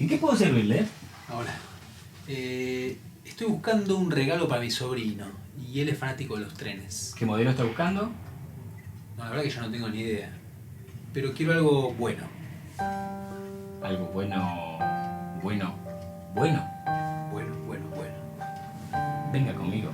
¿En qué puedo servirle? Ahora, estoy buscando un regalo para mi sobrino y él es fanático de los trenes. ¿Qué modelo está buscando? No, la verdad que yo no tengo ni idea. Pero quiero algo bueno. Algo bueno. Bueno. Venga conmigo.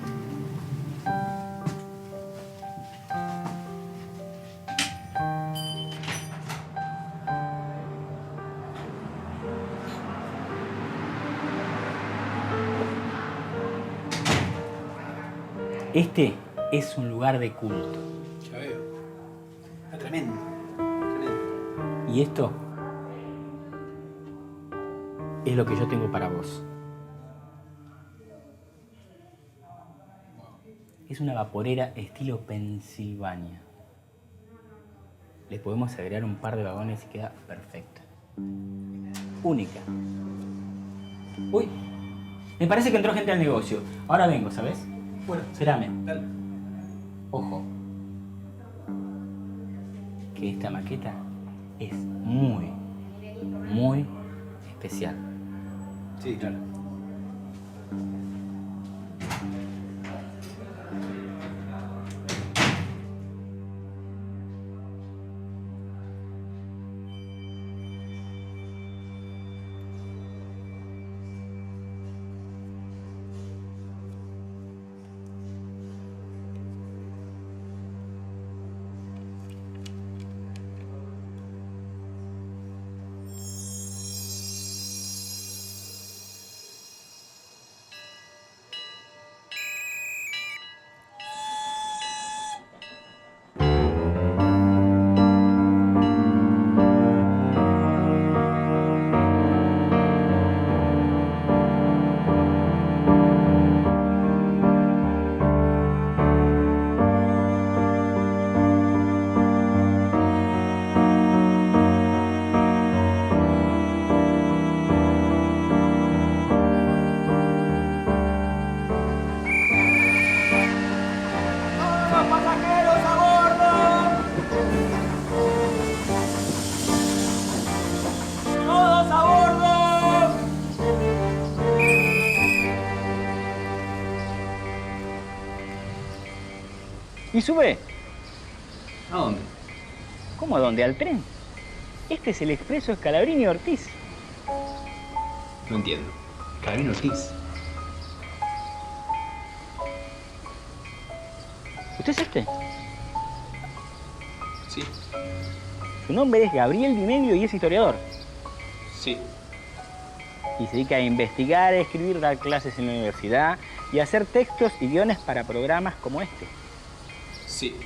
Este es un lugar de culto. Ya veo. Está tremendo. Y esto es lo que yo tengo para vos. Es una vaporera estilo Pensilvania. Le podemos agregar un par de vagones y queda perfecta. Única. Uy, me parece que entró gente al negocio. Ahora vengo, ¿sabes? Bueno, Espérame. dale. Ojo. Que esta maqueta es muy especial. Sí, claro. ¿Y sube? ¿A dónde? ¿Cómo a dónde? ¿Al tren? Este es el expreso Scalabrini Ortiz. No entiendo. Scalabrini Ortiz. ¿Usted es este? Sí. Su nombre es Gabriel Di Medio y es historiador. Sí. Y se dedica a investigar, a escribir, dar clases en la universidad y a hacer textos y guiones para programas como este. Sí.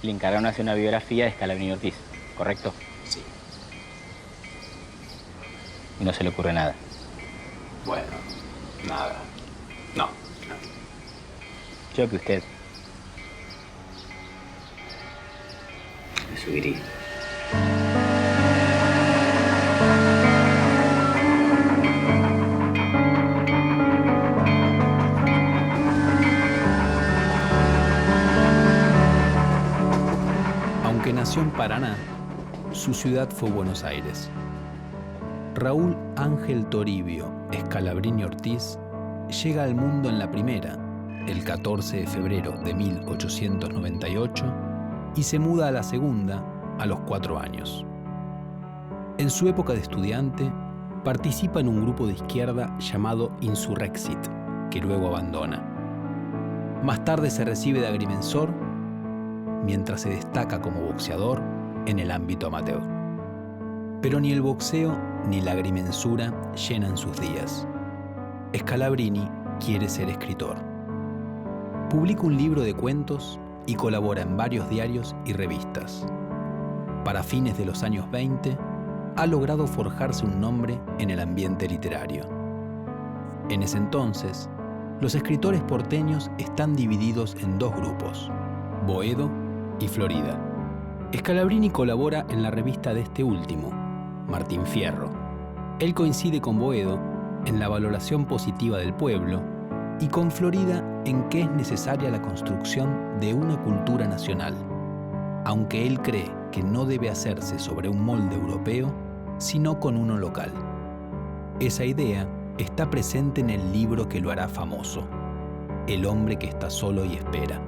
Le encargaron hacer una biografía de Scalabrini Ortiz, ¿correcto? Sí. Y no se le ocurre nada. Bueno, nada. No. Yo que usted me subiría. Aunque nació en Paraná, su ciudad fue Buenos Aires. Raúl Ángel Toribio Scalabrini Ortiz llega al mundo en la primera, el 14 de febrero de 1898, y se muda a la segunda a los 4 años. En su época de estudiante, participa en un grupo de izquierda llamado Insurrexit, que luego abandona. Más tarde se recibe de agrimensor, mientras se destaca como boxeador en el ámbito amateur. Pero ni el boxeo ni la agrimensura llenan sus días. Scalabrini quiere ser escritor. Publica un libro de cuentos y colabora en varios diarios y revistas. Para fines de los años 20, ha logrado forjarse un nombre en el ambiente literario. En ese entonces, los escritores porteños están divididos en 2 grupos, Boedo y Florida. Scalabrini colabora en la revista de este último, Martín Fierro. Él coincide con Boedo en la valoración positiva del pueblo y con Florida en que es necesaria la construcción de una cultura nacional. Aunque él cree que no debe hacerse sobre un molde europeo, sino con uno local. Esa idea está presente en el libro que lo hará famoso, El hombre que está solo y espera.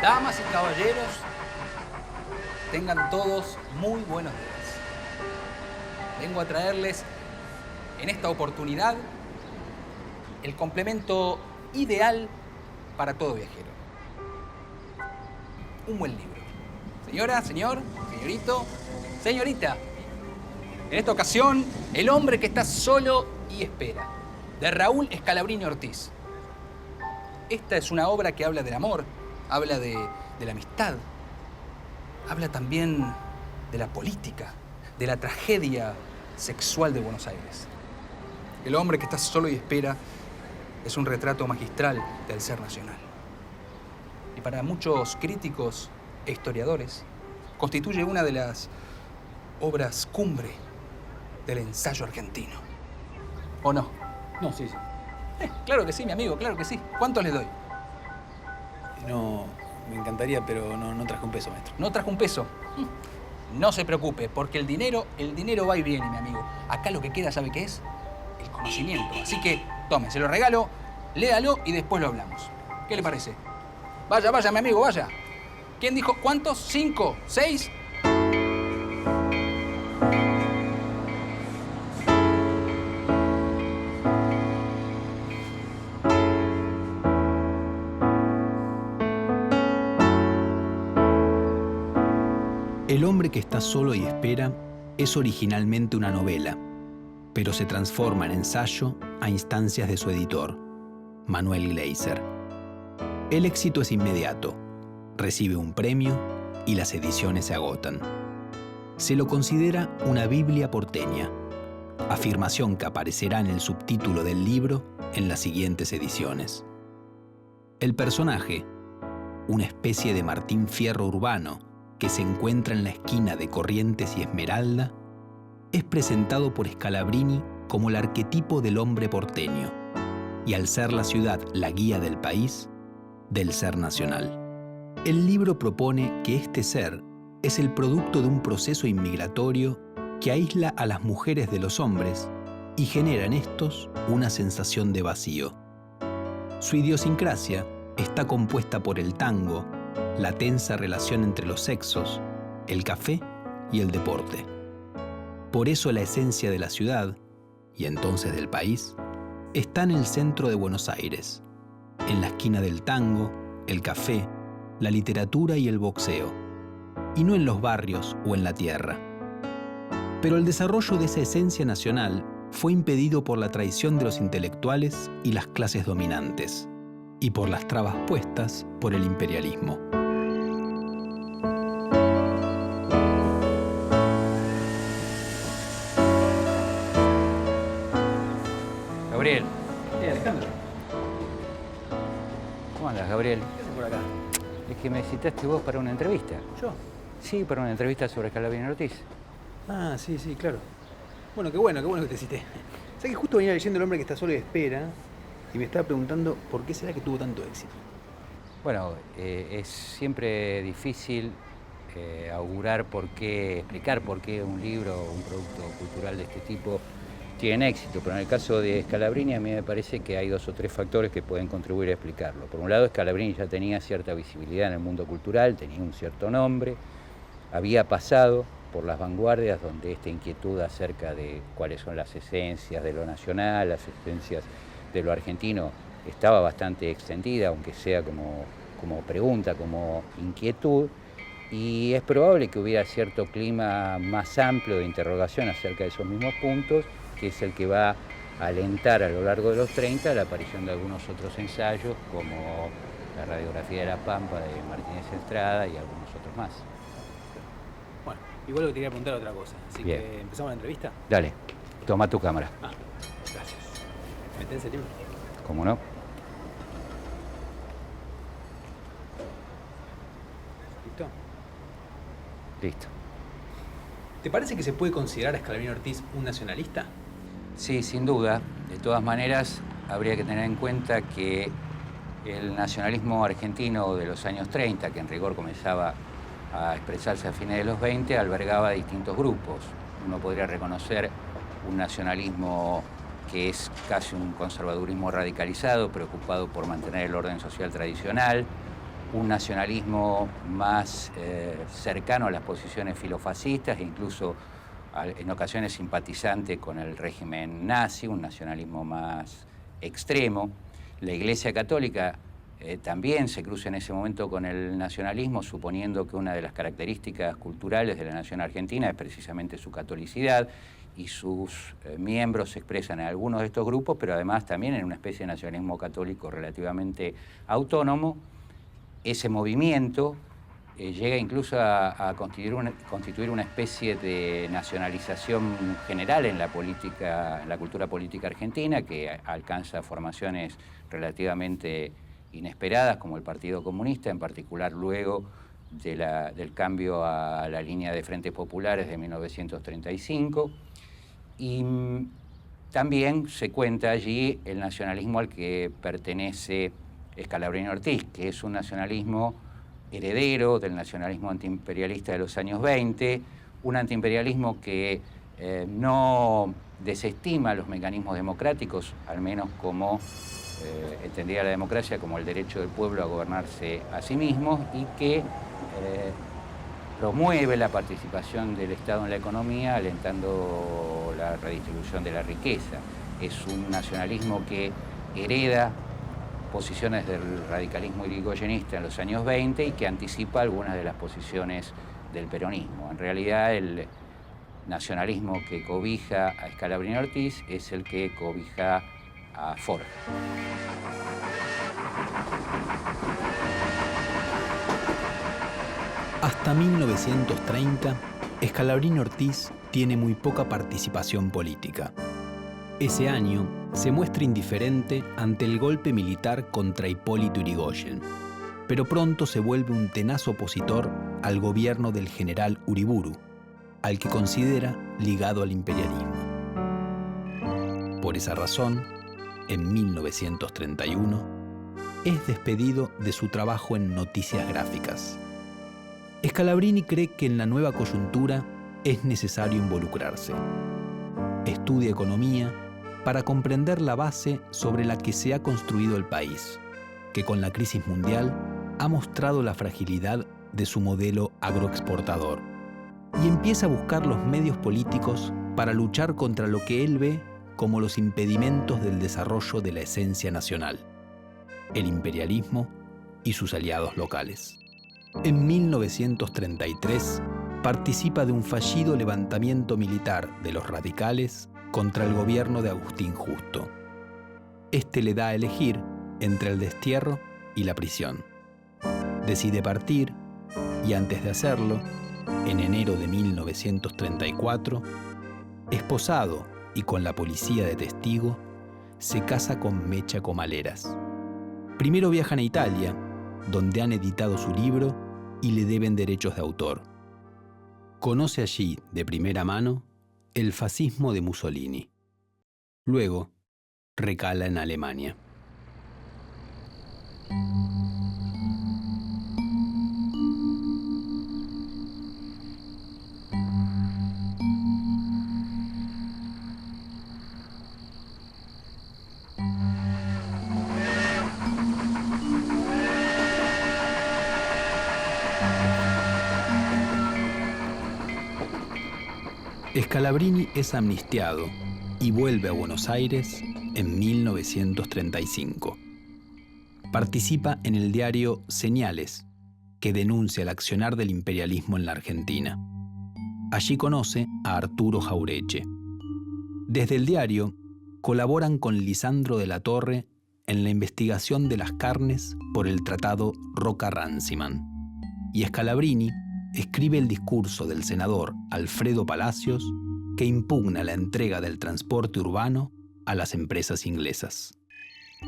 Damas y caballeros, tengan todos muy buenos días. Vengo a traerles en esta oportunidad el complemento ideal para todo viajero. Un buen libro. Señora, señor, señorito, señorita. En esta ocasión, El hombre que está solo y espera, de Raúl Scalabrini Ortiz. Esta es una obra que habla del amor, habla de la amistad, habla también de la política, de la tragedia sexual de Buenos Aires. El hombre que está solo y espera es un retrato magistral del ser nacional. Y para muchos críticos e historiadores, constituye una de las obras cumbre del ensayo argentino. ¿O no? No, sí, sí. Claro que sí, mi amigo, claro que sí. ¿Cuánto les doy? No, me encantaría, pero no traje un peso, maestro. ¿No trajo un peso? No se preocupe, porque el dinero va y viene, mi amigo. Acá lo que queda, ¿sabe qué es? El conocimiento. Así que, tome, se lo regalo, léalo y después lo hablamos. ¿Qué le parece? Vaya, vaya, mi amigo, vaya. ¿Quién dijo cuántos? ¿5? ¿6? El hombre que está solo y espera es originalmente una novela, pero se transforma en ensayo a instancias de su editor, Manuel Gleiser. El éxito es inmediato, recibe un premio y las ediciones se agotan. Se lo considera una Biblia porteña, afirmación que aparecerá en el subtítulo del libro en las siguientes ediciones. El personaje, una especie de Martín Fierro urbano que se encuentra en la esquina de Corrientes y Esmeralda, es presentado por Scalabrini como el arquetipo del hombre porteño, y al ser la ciudad la guía del país, del ser nacional. El libro propone que este ser es el producto de un proceso inmigratorio que aísla a las mujeres de los hombres y genera en estos una sensación de vacío. Su idiosincrasia está compuesta por el tango, la tensa relación entre los sexos, el café y el deporte. Por eso la esencia de la ciudad, y entonces del país, está en el centro de Buenos Aires, en la esquina del tango, el café, la literatura y el boxeo, y no en los barrios o en la tierra. Pero el desarrollo de esa esencia nacional fue impedido por la traición de los intelectuales y las clases dominantes, y por las trabas puestas por el imperialismo. Gabriel. Alejandro. ¿Cómo andas, Gabriel? ¿Qué haces por acá? Es que me citaste vos para una entrevista. ¿Yo? Sí, para una entrevista sobre Scalabrini Ortiz. Ah, sí, claro. Bueno que te cité. Sé que justo venía leyendo El hombre que está solo y espera y me estaba preguntando por qué será que tuvo tanto éxito. Bueno, es siempre difícil augurar explicar por qué un libro o un producto cultural de este tipo tiene éxito, pero en el caso de Scalabrini a mí me parece que hay 2 o 3 factores que pueden contribuir a explicarlo. Por un lado, Scalabrini ya tenía cierta visibilidad en el mundo cultural, tenía un cierto nombre, había pasado por las vanguardias donde esta inquietud acerca de cuáles son las esencias de lo nacional, las esencias de lo argentino, estaba bastante extendida, aunque sea como pregunta, como inquietud, y es probable que hubiera cierto clima más amplio de interrogación acerca de esos mismos puntos, que es el que va a alentar a lo largo de los 30 la aparición de algunos otros ensayos, como La radiografía de la Pampa de Martínez Estrada y algunos otros más. Bueno, igual que te quería preguntar otra cosa, así Bien. que empezamos la entrevista. Dale, toma tu cámara. Gracias. ¿Metés ese libro? ¿Cómo no? ¿Listo? Listo. ¿Te parece que se puede considerar a Scalabrini Ortiz un nacionalista? Sí, sin duda. De todas maneras, habría que tener en cuenta que el nacionalismo argentino de los años 30, que en rigor comenzaba a expresarse a fines de los 20, albergaba distintos grupos. Uno podría reconocer un nacionalismo que es casi un conservadurismo radicalizado, preocupado por mantener el orden social tradicional, un nacionalismo más cercano a las posiciones filofascistas e incluso en ocasiones simpatizante con el régimen nazi, un nacionalismo más extremo. La Iglesia Católica también se cruza en ese momento con el nacionalismo, suponiendo que una de las características culturales de la nación argentina es precisamente su catolicidad, y sus miembros se expresan en algunos de estos grupos, pero además también en una especie de nacionalismo católico relativamente autónomo. Ese movimiento llega incluso a constituir una especie de nacionalización general en la política, en la cultura política argentina, que alcanza formaciones relativamente inesperadas, como el Partido Comunista, en particular luego del cambio a la línea de Frentes Populares de 1935. Y también se cuenta allí el nacionalismo al que pertenece Scalabrini Ortiz, que es un nacionalismo heredero del nacionalismo antiimperialista de los años 20, un antiimperialismo que no desestima los mecanismos democráticos, al menos como entendía la democracia como el derecho del pueblo a gobernarse a sí mismo, y que promueve la participación del Estado en la economía, alentando la redistribución de la riqueza. Es un nacionalismo que hereda posiciones del radicalismo irigoyenista en los años 20 y que anticipa algunas de las posiciones del peronismo. En realidad, el nacionalismo que cobija a Scalabrini Ortiz es el que cobija a Forja. Hasta 1930, Scalabrini Ortiz tiene muy poca participación política. Ese año se muestra indiferente ante el golpe militar contra Hipólito Yrigoyen, pero pronto se vuelve un tenaz opositor al gobierno del general Uriburu, al que considera ligado al imperialismo. Por esa razón, en 1931, es despedido de su trabajo en Noticias Gráficas. Scalabrini cree que en la nueva coyuntura es necesario involucrarse. Estudia economía para comprender la base sobre la que se ha construido el país, que con la crisis mundial ha mostrado la fragilidad de su modelo agroexportador, y empieza a buscar los medios políticos para luchar contra lo que él ve como los impedimentos del desarrollo de la esencia nacional, el imperialismo y sus aliados locales. En 1933 participa de un fallido levantamiento militar de los radicales contra el gobierno de Agustín Justo. Este le da a elegir entre el destierro y la prisión. Decide partir y antes de hacerlo, en enero de 1934, esposado y con la policía de testigo, se casa con Mecha Comaleras. Primero viajan a Italia, donde han editado su libro y le deben derechos de autor. Conoce allí, de primera mano, el fascismo de Mussolini. Luego, recala en Alemania. Scalabrini es amnistiado y vuelve a Buenos Aires en 1935. Participa en el diario Señales, que denuncia el accionar del imperialismo en la Argentina. Allí conoce a Arturo Jaureche. Desde el diario colaboran con Lisandro de la Torre en la investigación de las carnes por el Tratado Roca-Ranciman. Y Scalabrini escribe el discurso del senador Alfredo Palacios que impugna la entrega del transporte urbano a las empresas inglesas.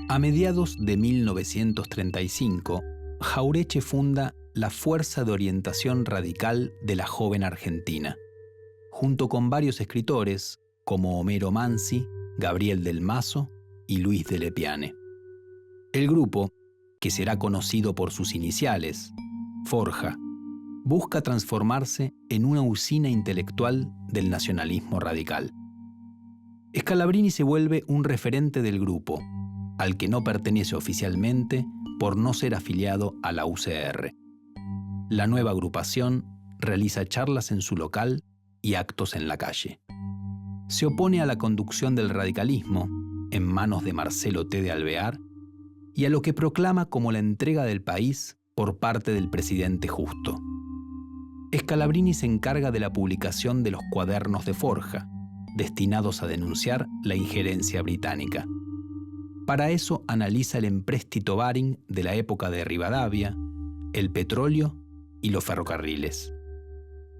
A mediados de 1935, Jaureche funda la Fuerza de Orientación Radical de la Joven Argentina, junto con varios escritores como Homero Mansi, Gabriel del Mazo y Luis de Lepiane. El grupo, que será conocido por sus iniciales, Forja, busca transformarse en una usina intelectual del nacionalismo radical. Scalabrini se vuelve un referente del grupo, al que no pertenece oficialmente por no ser afiliado a la UCR. La nueva agrupación realiza charlas en su local y actos en la calle. Se opone a la conducción del radicalismo, en manos de Marcelo T. de Alvear, y a lo que proclama como la entrega del país por parte del presidente Justo. Scalabrini se encarga de la publicación de los cuadernos de Forja, destinados a denunciar la injerencia británica. Para eso analiza el empréstito Baring de la época de Rivadavia, el petróleo y los ferrocarriles.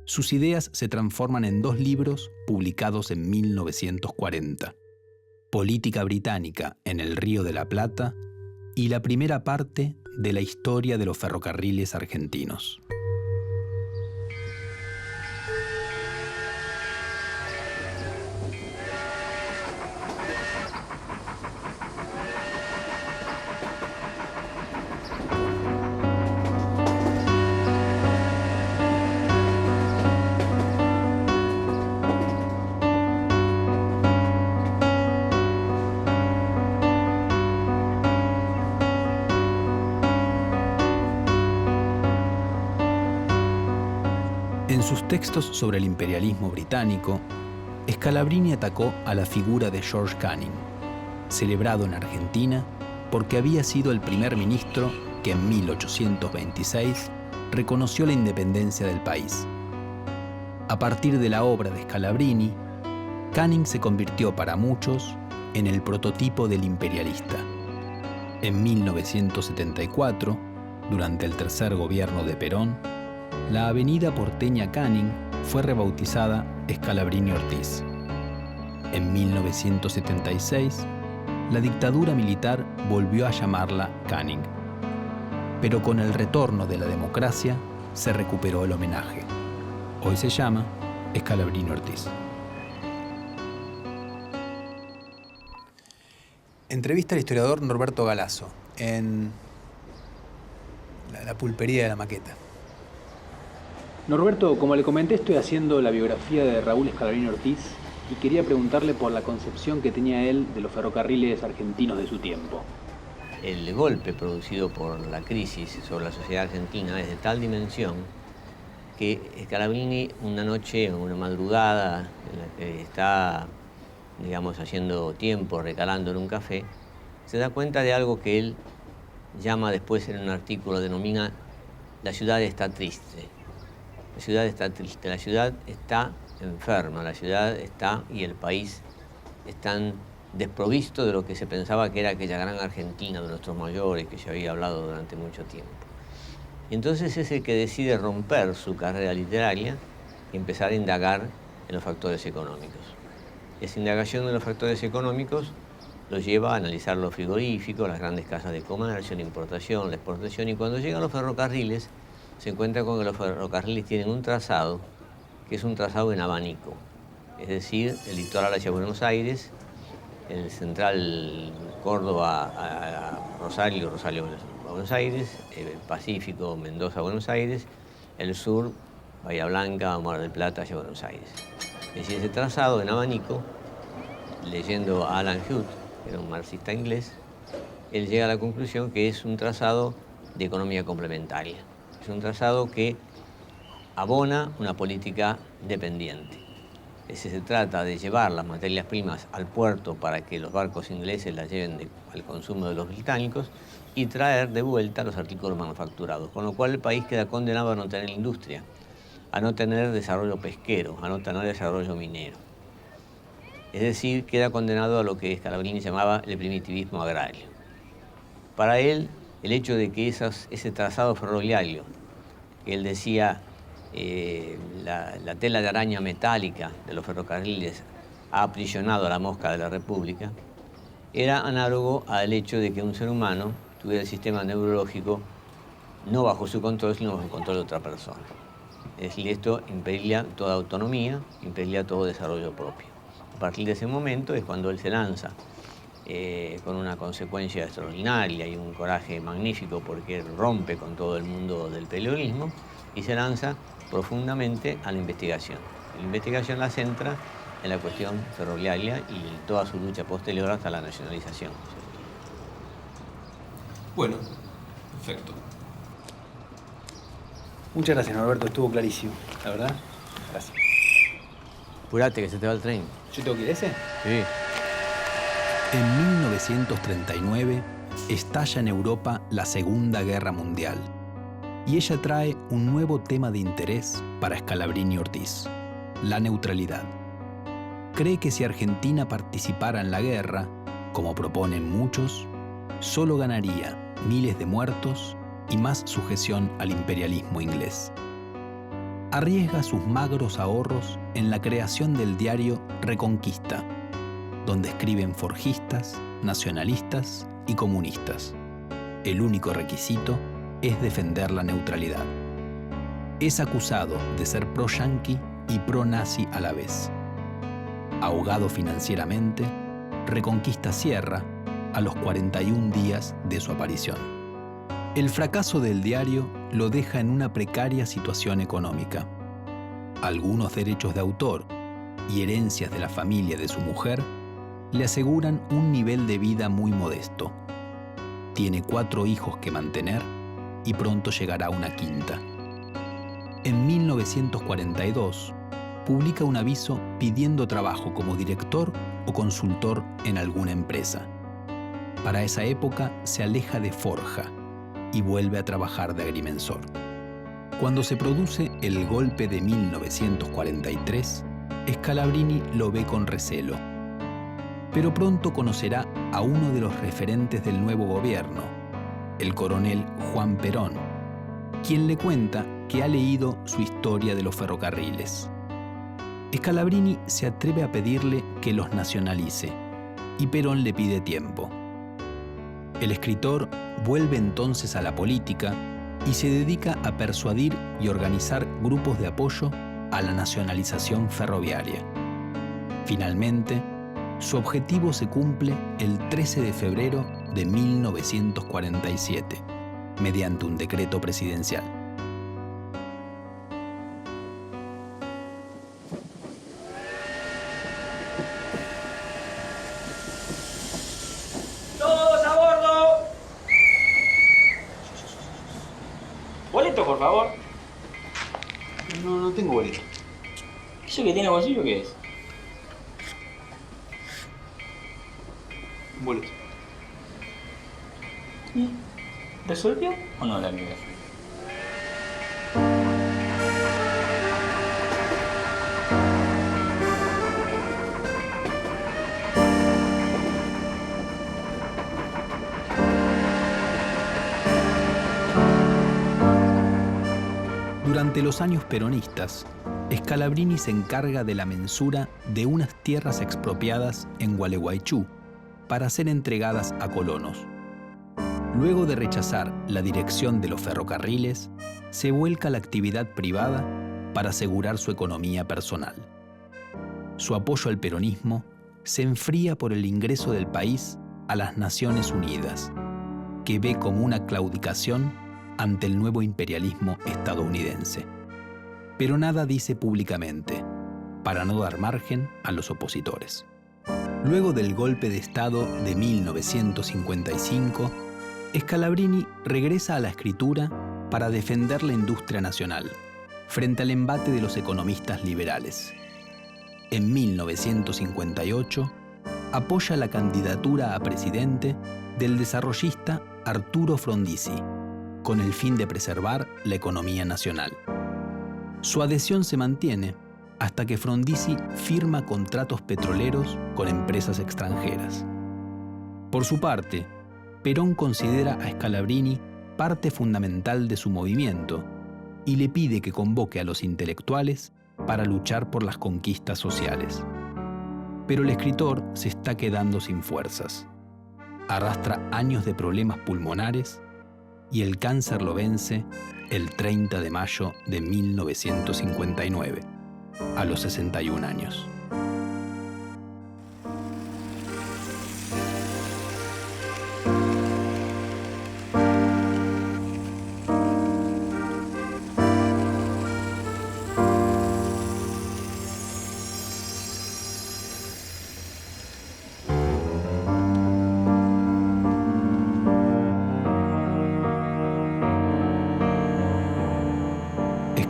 Sus ideas se transforman en 2 libros publicados en 1940. Política británica en el Río de la Plata y la primera parte de la historia de los ferrocarriles argentinos. En sus textos sobre el imperialismo británico, Scalabrini atacó a la figura de George Canning, celebrado en Argentina porque había sido el primer ministro que en 1826 reconoció la independencia del país. A partir de la obra de Scalabrini, Canning se convirtió para muchos en el prototipo del imperialista. En 1974, durante el tercer gobierno de Perón, la avenida porteña Canning fue rebautizada Scalabrini Ortiz. En 1976, la dictadura militar volvió a llamarla Canning. Pero con el retorno de la democracia se recuperó el homenaje. Hoy se llama Scalabrini Ortiz. Entrevista al historiador Norberto Galazo en la pulpería de la Maqueta. Norberto, como le comenté, estoy haciendo la biografía de Raúl Scalabrini Ortiz y quería preguntarle por la concepción que tenía él de los ferrocarriles argentinos de su tiempo. El golpe producido por la crisis sobre la sociedad argentina es de tal dimensión que Scalabrini, una noche, una madrugada en la que está, digamos, haciendo tiempo, recalando en un café, se da cuenta de algo que él llama después en un artículo, denomina "la ciudad está triste". La ciudad está triste, la ciudad está enferma, la ciudad está y el país están desprovisto de lo que se pensaba que era aquella gran Argentina de nuestros mayores que se había hablado durante mucho tiempo. Y entonces es el que decide romper su carrera literaria y empezar a indagar en los factores económicos. Esa indagación de los factores económicos lo lleva a analizar los frigoríficos, las grandes casas de comercio, la importación, la exportación, y cuando llegan los ferrocarriles se encuentra con que los ferrocarriles tienen un trazado que es un trazado en abanico, es decir, el litoral hacia Buenos Aires, el central Córdoba a Rosario, Rosario a Buenos Aires, el Pacífico, Mendoza a Buenos Aires, el sur, Bahía Blanca, Mar del Plata hacia Buenos Aires. Es decir, ese trazado en abanico, leyendo a Alan Huth, que era un marxista inglés, él llega a la conclusión que es un trazado de economía complementaria. Es un trazado que abona una política dependiente. Se trata de llevar las materias primas al puerto para que los barcos ingleses las lleven al consumo de los británicos y traer de vuelta los artículos manufacturados, con lo cual el país queda condenado a no tener industria, a no tener desarrollo pesquero, a no tener desarrollo minero. Es decir, queda condenado a lo que Scalabrini llamaba el primitivismo agrario. Para él, el hecho de que ese trazado ferroviario, que él decía la tela de araña metálica de los ferrocarriles ha aprisionado a la mosca de la República, era análogo al hecho de que un ser humano tuviera el sistema neurológico no bajo su control, sino bajo el control de otra persona. Es decir, esto impediría toda autonomía, impediría todo desarrollo propio. A partir de ese momento es cuando él se lanza con una consecuencia extraordinaria y un coraje magnífico, porque rompe con todo el mundo del periodismo y se lanza profundamente a la investigación. La investigación la centra en la cuestión ferroviaria y toda su lucha posterior hasta la nacionalización. Bueno, perfecto. Muchas gracias, Norberto, estuvo clarísimo, la verdad. Gracias. Apurate que se te va el tren. ¿Yo tengo que ir a ese? Sí. En 1939 estalla en Europa la Segunda Guerra Mundial y ella trae un nuevo tema de interés para Scalabrini Ortiz, la neutralidad. Cree que si Argentina participara en la guerra, como proponen muchos, solo ganaría miles de muertos y más sujeción al imperialismo inglés. Arriesga sus magros ahorros en la creación del diario Reconquista, donde escriben forjistas, nacionalistas y comunistas. El único requisito es defender la neutralidad. Es acusado de ser pro-yanqui y pro-nazi a la vez. Ahogado financieramente, Reconquista cierra a los 41 días de su aparición. El fracaso del diario lo deja en una precaria situación económica. Algunos derechos de autor y herencias de la familia de su mujer le aseguran un nivel de vida muy modesto. Tiene 4 hijos que mantener y pronto llegará una quinta. En 1942, publica un aviso pidiendo trabajo como director o consultor en alguna empresa. Para esa época se aleja de Forja y vuelve a trabajar de agrimensor. Cuando se produce el golpe de 1943, Scalabrini lo ve con recelo. Pero pronto conocerá a uno de los referentes del nuevo gobierno, el coronel Juan Perón, quien le cuenta que ha leído su historia de los ferrocarriles. Scalabrini se atreve a pedirle que los nacionalice y Perón le pide tiempo. El escritor vuelve entonces a la política y se dedica a persuadir y organizar grupos de apoyo a la nacionalización ferroviaria. Finalmente, su objetivo se cumple el 13 de febrero de 1947, mediante un decreto presidencial. ¡Todos a bordo! Boleto, por favor. No tengo boleto. ¿Eso que tiene bolsillo qué es? Un boleto. ¿Y resolvió o no la migración? Durante los años peronistas, Scalabrini se encarga de la mensura de unas tierras expropiadas en Gualeguaychú para ser entregadas a colonos. Luego de rechazar la dirección de los ferrocarriles, se vuelca a la actividad privada para asegurar su economía personal. Su apoyo al peronismo se enfría por el ingreso del país a las Naciones Unidas, que ve como una claudicación ante el nuevo imperialismo estadounidense. Pero nada dice públicamente, para no dar margen a los opositores. Luego del golpe de Estado de 1955, Scalabrini regresa a la escritura para defender la industria nacional, frente al embate de los economistas liberales. En 1958, apoya la candidatura a presidente del desarrollista Arturo Frondizi, con el fin de preservar la economía nacional. Su adhesión se mantiene hasta que Frondizi firma contratos petroleros con empresas extranjeras. Por su parte, Perón considera a Scalabrini parte fundamental de su movimiento y le pide que convoque a los intelectuales para luchar por las conquistas sociales. Pero el escritor se está quedando sin fuerzas. Arrastra años de problemas pulmonares y el cáncer lo vence el 30 de mayo de 1959, a los 61 años.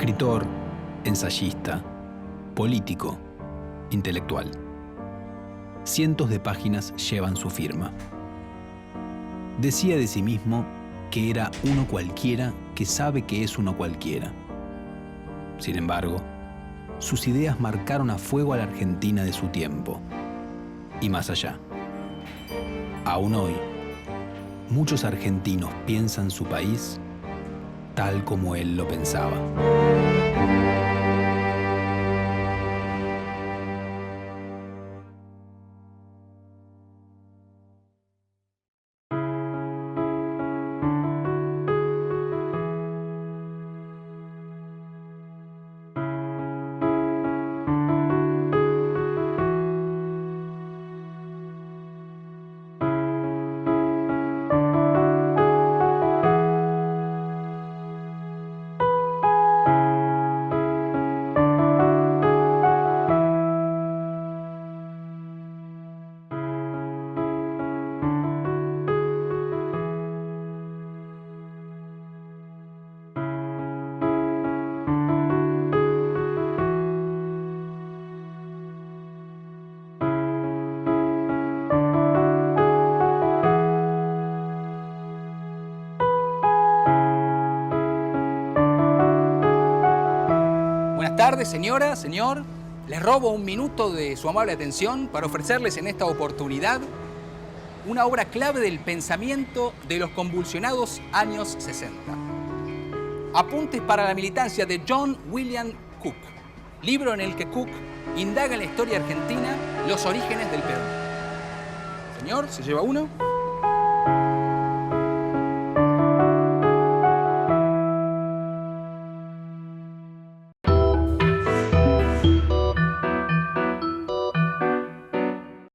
Escritor, ensayista, político, intelectual. Cientos de páginas llevan su firma. Decía de sí mismo que era uno cualquiera que sabe que es uno cualquiera. Sin embargo, sus ideas marcaron a fuego a la Argentina de su tiempo. Y más allá. Aún hoy, muchos argentinos piensan su país tal como él lo pensaba. Buenas tardes, señora, señor. Les robo un minuto de su amable atención para ofrecerles en esta oportunidad una obra clave del pensamiento de los convulsionados años 60. Apuntes para la militancia de John William Cook, libro en el que Cook indaga en la historia argentina los orígenes del peronismo. Señor, ¿se lleva uno?